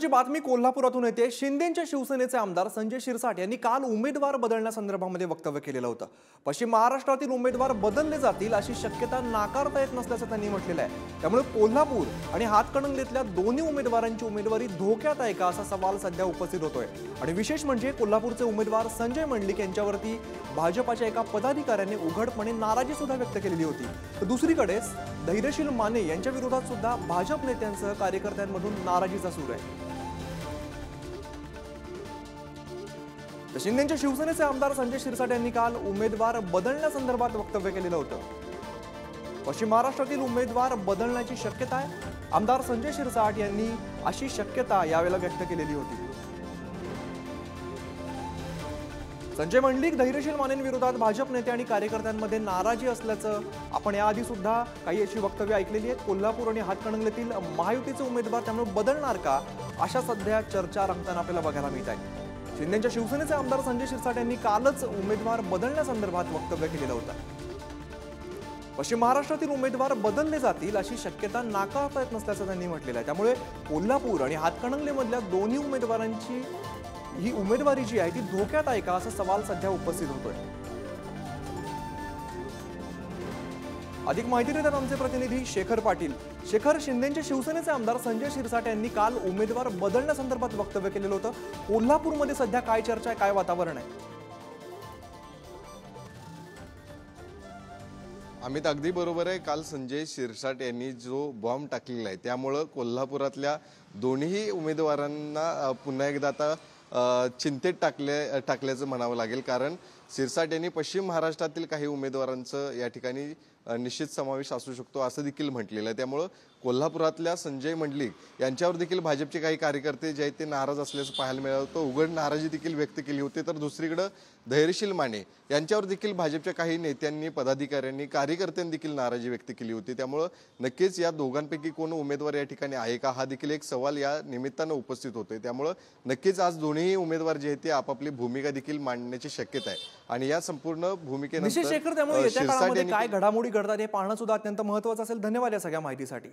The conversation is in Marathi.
ची बातमी कोल्हापुरातून येते। शिंदेंच्या शिवसेनेचे आमदार संजय शिरसाट यांनी काल उमेदवार बदलण्यासंदर्भामध्ये वक्तव्य केलेलं होतं। पश्चिम महाराष्ट्रातील उमेदवार बदलले जातील अशी शक्यता नाकारता येत नसल्याचं त्यांनी म्हटलेलं आहे। त्यामुळे कोल्हापूर आणि हातकणंगलेतल्या दोन्ही उमेदवारांची उमेदवारी धोक्यात आहे का असा सवाल सध्या उपस्थित होतोय। आणि विशेष म्हणजे कोल्हापूरचे उमेदवार संजय मंडलिक यांच्यावरती भाजपाच्या एका पदाधिकाऱ्याने उघडपणे नाराजी सुद्धा व्यक्त केलेली होती। तर दुसरीकडे धैर्यशील माने यांच्या विरोधात सुद्धा भाजप नेत्यांसह कार्यकर्त्यांमधून नाराजीचा सूर आहे। शिंदेंच्या शिवसेनेचे आमदार संजय शिरसाट यांनी काल उमेदवार बदलण्यासंदर्भात वक्तव्य केलेलं होतं। पश्चिम महाराष्ट्रातील उमेदवार बदलण्याची शक्यता आहे। आमदार संजय शिरसाट यांनी अशी शक्यता यावेळेला व्यक्त केलेली होती। संजय मंडलिक धैर्यशील मानेंविरोधात भाजप नेते आणि कार्यकर्त्यांमध्ये नाराजी असल्याचं आपण याआधी सुद्धा काही अशी वक्तव्य ऐकलेली आहेत। कोल्हापूर आणि हातकणंगलेतील महायुतीचे उमेदवार त्यामुळे बदलणार का अशा सध्या चर्चा रंगताना आपल्याला बघायला मिळत आहे। शिंदेंच्या शिवसेनेचे आमदार संजय शिरसाट यांनी कालच उमेदवार बदलण्यासंदर्भात वक्तव्य केलेलं होतं। पश्चिम महाराष्ट्रातील उमेदवार बदलले जातील अशी शक्यता नाकारता येत नसल्याचं त्यांनी म्हटलेलं आहे। त्यामुळे कोल्हापूर आणि हातकणंगलेमधल्या दोन्ही उमेदवारांची ही उमेदवारी जी आहे ती धोक्यात आहे का असा सवाल सध्या उपस्थित होतोय। अधिक माहिती देतात आमचे प्रतिनिधी शेखर पाटील। शेखर, शिंदेंच्या शिवसेनेचे आमदार संजय शिरसाट यांनी काल उमेदवार बदलण्यासंदर्भात वक्तव्य केलेलं होतं। कोल्हापूरमध्ये सध्या काय चर्चा आहे, काय वातावरण आहे? अमित, अगदी बरोबर आहे। काल संजय शिरसाट यांनी जो बॉम्ब टाकलेला आहे त्यामुळे कोल्हापुरातल्या दोन्ही उमेदवारांना पुन्हा एकदा आता चिंतेत टाकल्याचं म्हणावं लागेल। कारण शिरसाट यांनी पश्चिम महाराष्ट्रातील काही उमेदवारांचं या ठिकाणी निश्चित समावेश असू शकतो असं देखील म्हटलेलं आहे। त्यामुळं कोल्हापुरातल्या संजय मंडलिक यांच्यावर देखील भाजपचे काही कार्यकर्ते जे आहेत ते नाराज असल्याचं पाहायला मिळालं होतं। उघड नाराजी देखील व्यक्त केली होती। तर दुसरीकडे धैर्यशील माने यांच्यावर देखील भाजपच्या काही नेत्यांनी, पदाधिकाऱ्यांनी, कार्यकर्त्यांनी देखील नाराजी व्यक्त केली होती। त्यामुळं नक्कीच या दोघांपैकी कोण उमेदवार या ठिकाणी आहे का हा देखील एक सवाल या निमित्तानं उपस्थित होतोय। त्यामुळं नक्कीच आज दोन्ही उमेदवार जे आहेत ते आपापली भूमिका देखील मांडण्याची शक्यता आहे। आणि या संपूर्ण भूमिकेनंतर शेखर, त्यामुळे येत्या काळामध्ये काय घडामोडी घडतात हे पाहणं सुद्धा अत्यंत महत्त्वाचं असेल। धन्यवाद या सगळ्या माहितीसाठी।